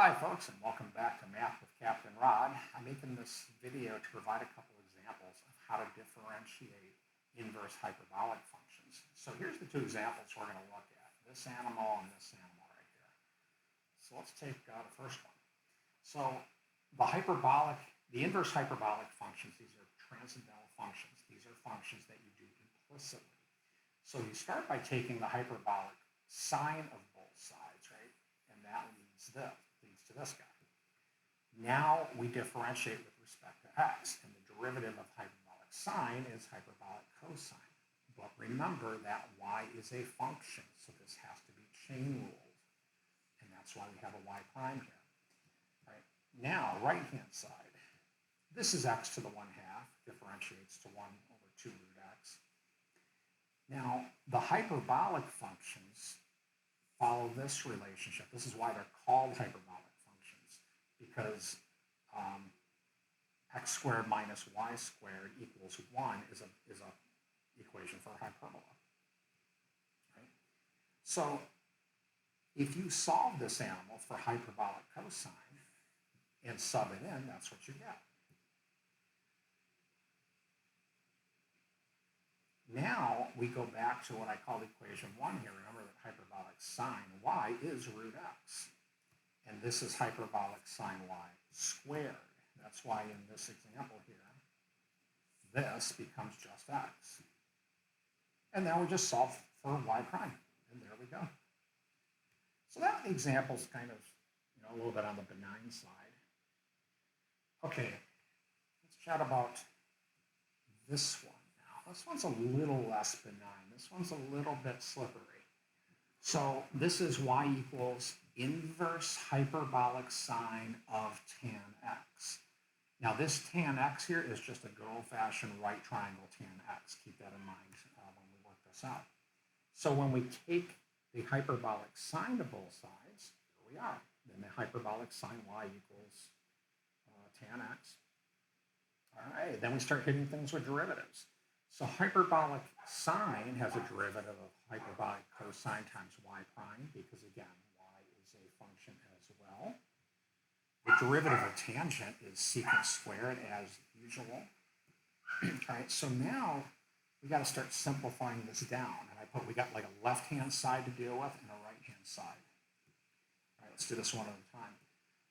Hi folks, and welcome back to Math with Captain Rod. I'm making this video to provide a couple examples of how to differentiate inverse hyperbolic functions. So here's the two examples we're going to look at, this animal and this animal right here. So let's take the first one. So the inverse hyperbolic functions, these are transcendental functions. These are functions that you do implicitly. So you start by taking the hyperbolic sine of both sides, right? And that leads to this guy. Now we differentiate with respect to x, and the derivative of hyperbolic sine is hyperbolic cosine. But remember that y is a function, so this has to be chain ruled, and that's why we have a y prime here. Right? Now, right-hand side, this is x to the 1/2, differentiates to 1 over 2 root x. Now, the hyperbolic functions follow this relationship. This is why they're called hyperbolic functions, because x squared minus y squared equals 1 is a equation for hyperbola. Right? So if you solve this animal for hyperbolic cosine and sub it in, that's what you get. Now we go back to what I called equation 1 here. Remember that hyperbolic sine y is root x. And this is hyperbolic sine y squared. That's why in this example here, this becomes just x. And now we just solve for y prime. And there we go. So that example's kind of, a little bit on the benign side. Okay, let's chat about this one. This one's a little less benign. This one's a little bit slippery. So this is y equals inverse hyperbolic sine of tan x. Now this tan x here is just a good old-fashioned right triangle tan x. Keep that in mind when we work this out. So when we take the hyperbolic sine to both sides, here we are. Then the hyperbolic sine y equals tan x. All right, then we start hitting things with derivatives. So hyperbolic sine has a derivative of hyperbolic cosine times y prime, because again, y is a function as well. The derivative of tangent is secant squared as usual. All right, so now we got to start simplifying this down. And we got like a left-hand side to deal with and a right-hand side. All right, let's do this one at a time.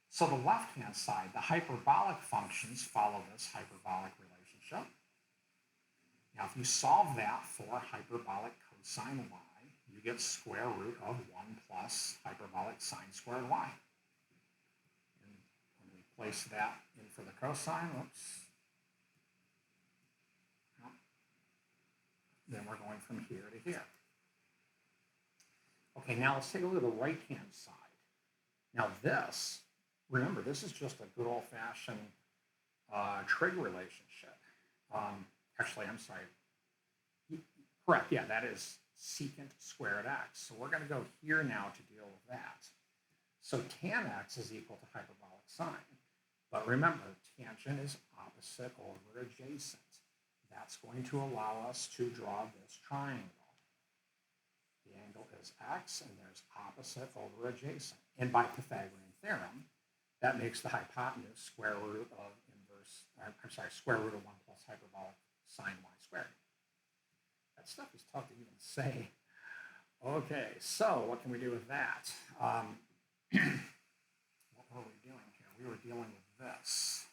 So the left-hand side, the hyperbolic functions follow this hyperbolic relationship. Now, if you solve that for hyperbolic cosine y, you get square root of 1 plus hyperbolic sine squared y. And when we place that in for the cosine, then we're going from here to here. Okay, now let's take a look at the right-hand side. Now this, remember, this is just a good old-fashioned trig relationship. Actually, I'm sorry. Correct, yeah, that is secant squared x. So we're going to go here now to deal with that. So tan x is equal to hyperbolic sine. But remember, tangent is opposite over adjacent. That's going to allow us to draw this triangle. The angle is x, and there's opposite over adjacent. And by Pythagorean theorem, that makes the hypotenuse square root of square root of 1 plus hyperbolic sine y squared. That stuff is tough to even say. Okay, so what can we do with that? What were we doing here? We were dealing with this.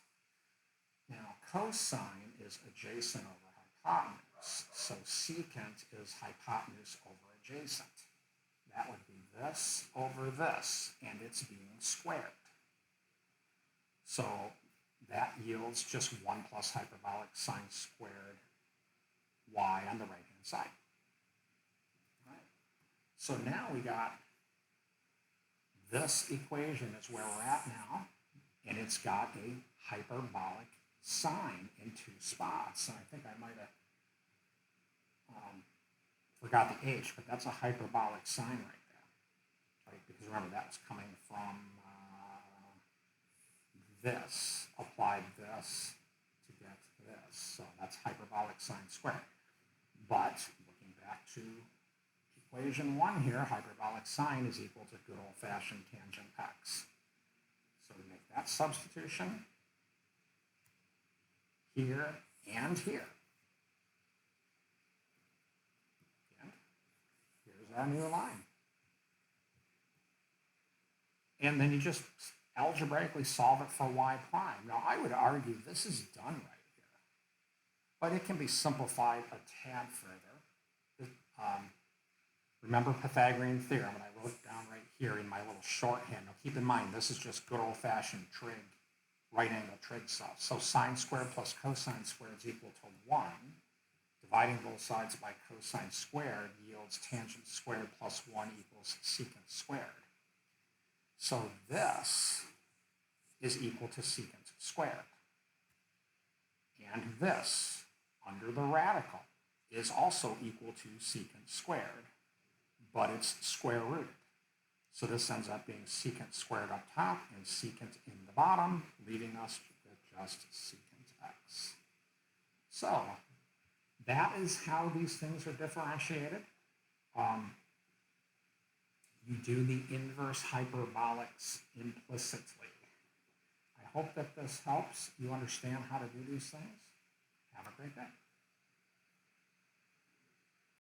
Now, cosine is adjacent over hypotenuse, so secant is hypotenuse over adjacent. That would be this over this, and it's being squared. So that yields just 1 plus hyperbolic sine squared y on the right-hand side. All right. So now we got this equation is where we're at now, and it's got a hyperbolic sine in 2 spots. And I think I might have forgot the h, but that's a hyperbolic sine right there. Right? Because remember, that was coming from this, applied this to get this. So that's hyperbolic sine squared. But looking back to equation 1 here, hyperbolic sine is equal to good old-fashioned tangent x. that substitution here and here. And here's our new line. And then you just algebraically solve it for y prime. Now, I would argue this is done right here, but it can be simplified a tad further. Remember Pythagorean theorem, and I wrote it down right here in my little shorthand. Now, keep in mind, this is just good old-fashioned trig, right-angle trig stuff. So sine squared plus cosine squared is equal to 1. Dividing both sides by cosine squared yields tangent squared plus 1 equals secant squared. So this is equal to secant squared. And this, under the radical, is also equal to secant squared, but it's square rooted. So this ends up being secant squared up top and secant in the bottom, leaving us with just secant x. So that is how these things are differentiated. You do the inverse hyperbolics implicitly. I hope that this helps you understand how to do these things. Have a great day.